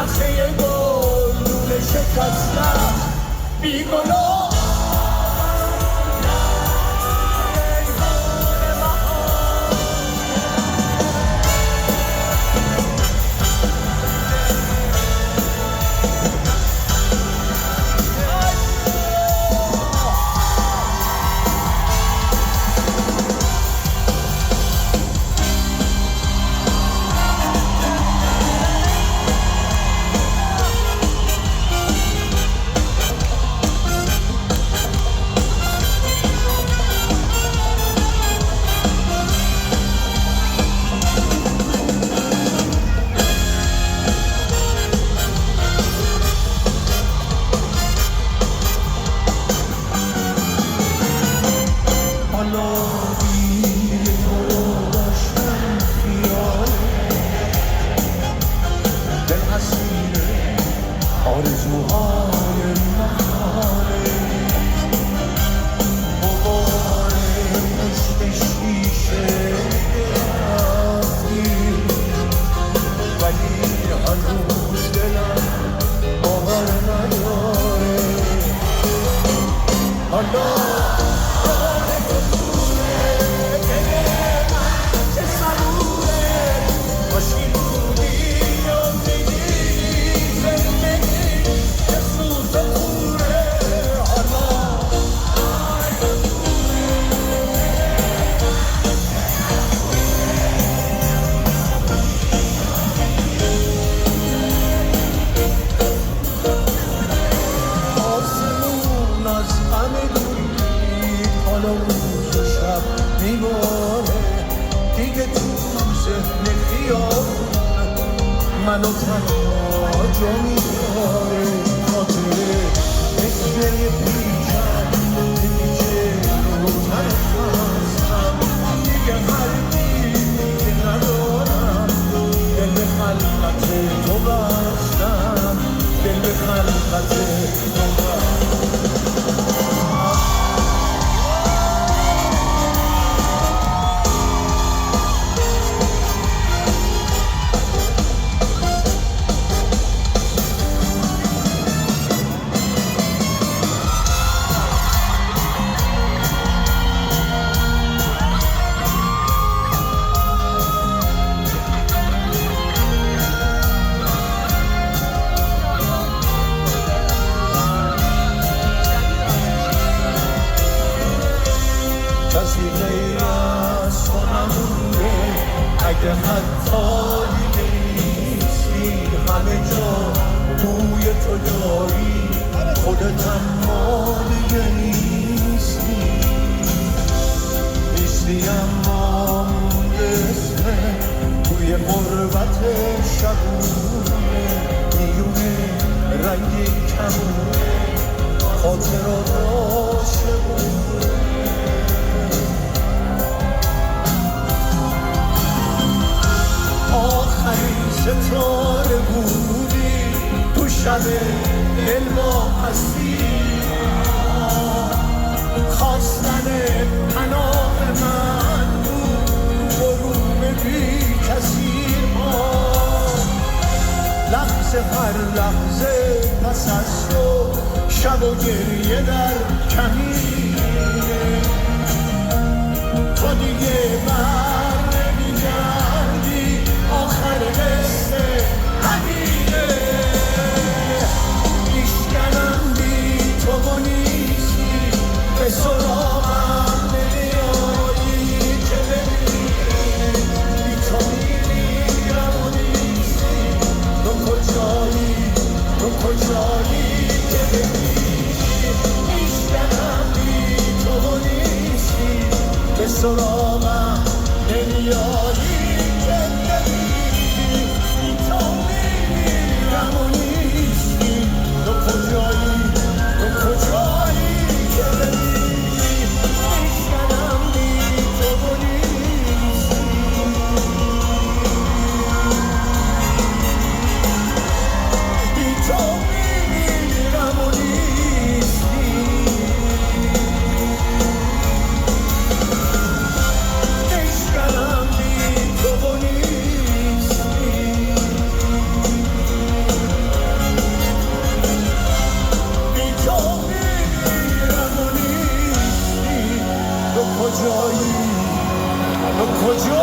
نخه گل لوله شکستم بیگناه آرزوهای نهاره باباره مثل شیشه رفتی ولی هنوز دلم باور نداره حالا روز و شب میباره دیگه تو ذهن خیال منو تنها جا میداره خاطره مثل یه پیچم پیچه روزن هستم دیگه قلبی که ندارم دل به خلقت تو بستم دل به خلقت تو بستم کسی غیر از تو نمونده اگه حتی دیگه نیستی همه جا بوی تو داری خودت اما دیگه نیستی اما مونده اسمه توی غربت شبونه میونه رنگی کمونه خاطرات عاشقونه آخرین ستاره بودی تو شب دل با هستی خواستن پناه من بود غروب بی کسی لحظه هر لحظه پس از تو شب و گریه در کمینه تو دیگه بر نمیگردی آخر قصه همینه میشکنم بی تو و نیستی به سراغم نمیایی که ببینی بی تو میمیرم و نیستی تو کجایی که ببینی میشکنم بی تو و نیستی به سراغم نمیایی که ببینی کجایی تو کجایی